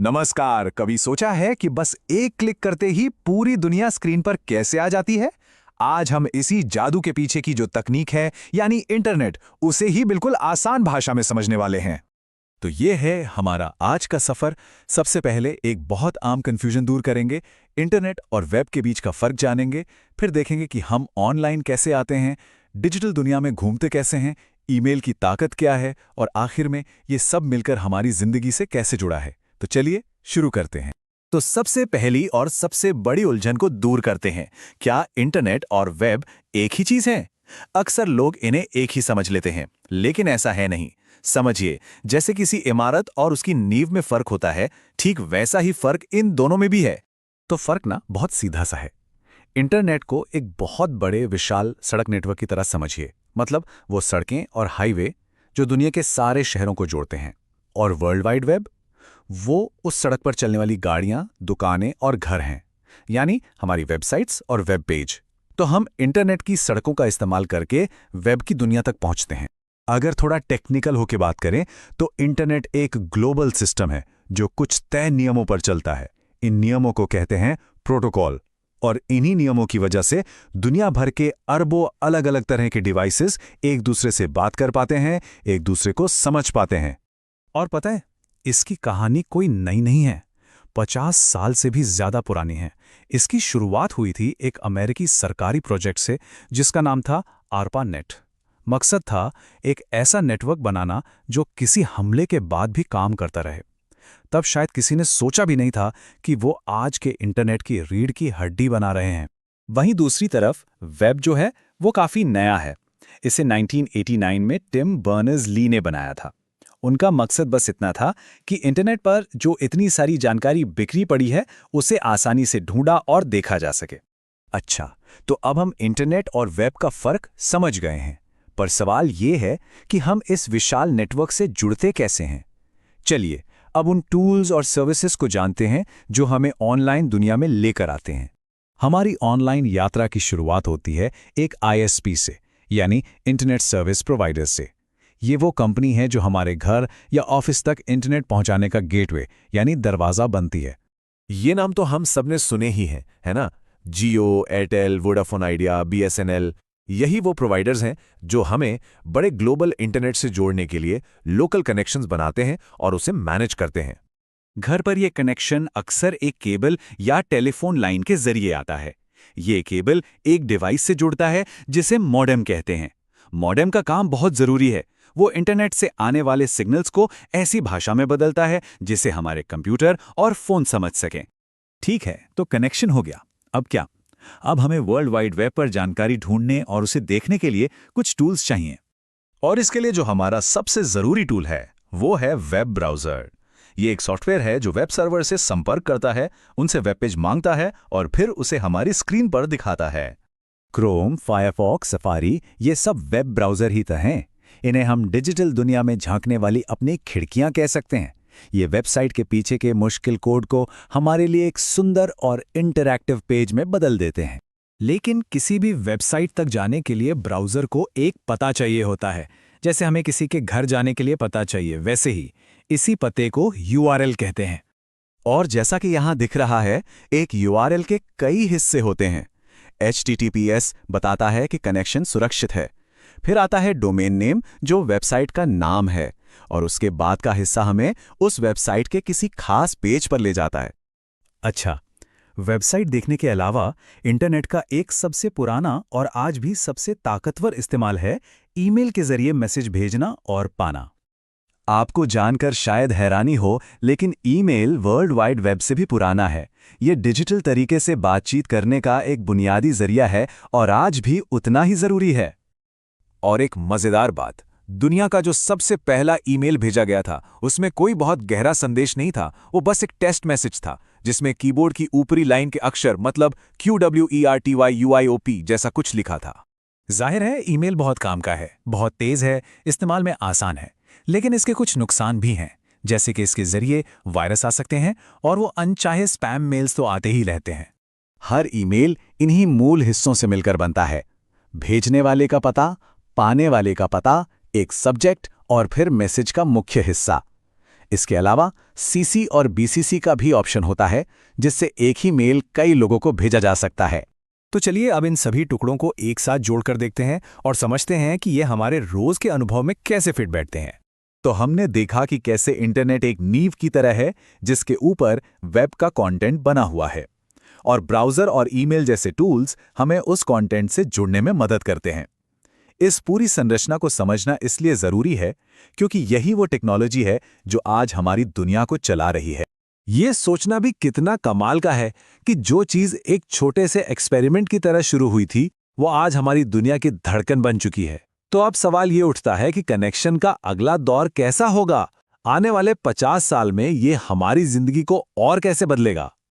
नमस्कार। कभी सोचा है कि बस एक क्लिक करते ही पूरी दुनिया स्क्रीन पर कैसे आ जाती है? आज हम इसी जादू के पीछे की जो तकनीक है यानी इंटरनेट, उसे ही बिल्कुल आसान भाषा में समझने वाले हैं। तो ये है हमारा आज का सफर। सबसे पहले एक बहुत आम कंफ्यूजन दूर करेंगे, इंटरनेट और वेब के बीच का फर्क जानेंगे। फिर देखेंगे कि हम ऑनलाइन कैसे आते हैं, डिजिटल दुनिया में घूमते कैसे हैं, ईमेल की ताकत क्या है, और आखिर में ये सब मिलकर हमारी जिंदगी से कैसे जुड़ा है। तो चलिए शुरू करते हैं। तो सबसे पहली और सबसे बड़ी उलझन को दूर करते हैं। क्या इंटरनेट और वेब एक ही चीज है? अक्सर लोग इन्हें एक ही समझ लेते हैं, लेकिन ऐसा है नहीं। समझिए, जैसे किसी इमारत और उसकी नींव में फर्क होता है, ठीक वैसा ही फर्क इन दोनों में भी है। तो फर्क ना बहुत सीधा सा है। इंटरनेट को एक बहुत बड़े विशाल सड़क नेटवर्क की तरह समझिए। मतलब वो सड़कें और हाईवे जो दुनिया के सारे शहरों को जोड़ते हैं। और वर्ल्ड वाइड वेब, वो उस सड़क पर चलने वाली गाड़ियां, दुकानें और घर हैं। यानी हमारी वेबसाइट्स और वेब पेज। तो हम इंटरनेट की सड़कों का इस्तेमाल करके वेब की दुनिया तक पहुंचते हैं। अगर थोड़ा टेक्निकल होकर बात करें तो इंटरनेट एक ग्लोबल सिस्टम है जो कुछ तय नियमों पर चलता है। इन नियमों को कहते हैं प्रोटोकॉल। और इन्हीं नियमों की वजह से दुनिया भर के अरबों अलग अलग तरह के डिवाइसेस एक दूसरे से बात कर पाते हैं, एक दूसरे को समझ पाते हैं। और पता है, इसकी कहानी कोई नई नहीं है। 50 साल से भी ज्यादा पुरानी है। इसकी शुरुआत हुई थी एक अमेरिकी सरकारी प्रोजेक्ट से जिसका नाम था आरपानेट। मकसद था एक ऐसा नेटवर्क बनाना जो किसी हमले के बाद भी काम करता रहे। तब शायद किसी ने सोचा भी नहीं था कि वो आज के इंटरनेट की रीढ़ की हड्डी बना रहे हैं। वहीं दूसरी तरफ वेब जो है वो काफी नया है। इसे 1989 में टिम बर्नर्स-ली ने बनाया था। उनका मकसद बस इतना था कि इंटरनेट पर जो इतनी सारी जानकारी बिखरी पड़ी है उसे आसानी से ढूंढा और देखा जा सके। अच्छा, तो अब हम इंटरनेट और वेब का फर्क समझ गए हैं। पर सवाल ये है कि हम इस विशाल नेटवर्क से जुड़ते कैसे हैं? चलिए अब उन टूल्स और सर्विसेज को जानते हैं जो हमें ऑनलाइन दुनिया में लेकर आते हैं। हमारी ऑनलाइन यात्रा की शुरुआत होती है एक आईएसपी से, यानी इंटरनेट सर्विस प्रोवाइडर से। ये वो कंपनी है जो हमारे घर या ऑफिस तक इंटरनेट पहुंचाने का गेटवे यानी दरवाजा बनती है। ये नाम तो हम सबने सुने ही हैं, है ना? जियो, एयरटेल, वोडाफोन आइडिया, बीएसएनएल, यही वो प्रोवाइडर्स हैं जो हमें बड़े ग्लोबल इंटरनेट से जोड़ने के लिए लोकल कनेक्शंस बनाते हैं और उसे मैनेज करते हैं। घर पर यह कनेक्शन अक्सर एक केबल या टेलीफोन लाइन के जरिए आता है। ये केबल एक डिवाइस से जुड़ता है जिसे मॉडेम कहते हैं। मॉडेम का काम बहुत जरूरी है। वो इंटरनेट से आने वाले सिग्नल्स को ऐसी भाषा में बदलता है जिसे हमारे कंप्यूटर और फोन समझ सकें। ठीक है, तो कनेक्शन हो गया। अब क्या? अब हमें वर्ल्ड वाइड वेब पर जानकारी ढूंढने और उसे देखने के लिए कुछ टूल्स चाहिए। और इसके लिए जो हमारा सबसे जरूरी टूल है वो है वेब ब्राउज़र। ये एक सॉफ्टवेयर है जो वेब सर्वर से संपर्क करता है, उनसे वेब पेज मांगता है और फिर उसे हमारी स्क्रीन पर दिखाता है। क्रोम, फायरफॉक्स, सफारी, ये सब वेब ब्राउज़र ही तो हैं। इन्हें हम डिजिटल दुनिया में झांकने वाली अपनी खिड़कियां कह सकते हैं। ये वेबसाइट के पीछे के मुश्किल कोड को हमारे लिए एक सुंदर और इंटरैक्टिव पेज में बदल देते हैं। लेकिन किसी भी वेबसाइट तक जाने के लिए ब्राउज़र को एक पता चाहिए होता है। जैसे हमें किसी के घर जाने के लिए पता चाहिए, वैसे ही इसी पते को URL कहते हैं। और जैसा कि यहाँ दिख रहा है, एक URL के कई हिस्से होते हैं। HTTPS बताता है कि कनेक्शन सुरक्षित है। फिर आता है डोमेन नेम जो वेबसाइट का नाम है, और उसके बाद का हिस्सा हमें उस वेबसाइट के किसी खास पेज पर ले जाता है। अच्छा, वेबसाइट देखने के अलावा इंटरनेट का एक सबसे पुराना और आज भी सबसे ताकतवर इस्तेमाल है ईमेल के जरिए मैसेज भेजना और पाना। आपको जानकर शायद हैरानी हो, लेकिन ईमेल वर्ल्ड वाइड वेब से भी पुराना है। ये डिजिटल तरीके से बातचीत करने का एक बुनियादी जरिया है और आज भी उतना ही जरूरी है। और एक मजेदार बात, दुनिया का जो सबसे पहला ईमेल भेजा गया था उसमें कोई बहुत गहरा संदेश नहीं था। वो बस एक टेस्ट मैसेज था जिसमें कीबोर्ड की ऊपरी लाइन के अक्षर मतलब QWERTYUIOP जैसा कुछ लिखा था। जाहिर है ईमेल बहुत काम का है, बहुत तेज है, इस्तेमाल में आसान है। लेकिन इसके कुछ नुकसान भी हैं, जैसे कि इसके जरिए वायरस आ सकते हैं और वो अनचाहे स्पैम मेल्स तो आते ही रहते हैं। हर ईमेल इन्हीं मूल हिस्सों से मिलकर बनता है। भेजने वाले का पता, पाने वाले का पता, एक सब्जेक्ट और फिर मैसेज का मुख्य हिस्सा। इसके अलावा सीसी और बीसीसी का भी ऑप्शन होता है, जिससे एक ही मेल कई लोगों को भेजा जा सकता है। तो चलिए अब इन सभी टुकड़ों को एक साथ जोड़कर देखते हैं और समझते हैं कि ये हमारे रोज के अनुभव में कैसे फिट बैठते हैं। तो हमने देखा कि कैसे इंटरनेट एक नींव की तरह है जिसके ऊपर वेब का कंटेंट बना हुआ है, और ब्राउज़र और ईमेल जैसे टूल्स हमें उस कंटेंट से जुड़ने में मदद करते हैं। इस पूरी संरचना को समझना इसलिए ज़रूरी है क्योंकि यही वो टेक्नोलॉजी है जो आज हमारी दुनिया को चला रही है। ये सोचना भी कितना कमाल का है कि जो चीज़ एक छोटे से एक्सपेरिमेंट की तरह शुरू हुई थी, वो आज हमारी दुनिया की धड़कन बन चुकी है। तो अब सवाल ये उठता है कि कनेक्शन का अगला दौर कैसा होगा? आने वाले 50 साल में ये हमारी जिंदगी को और कैसे बदलेगा?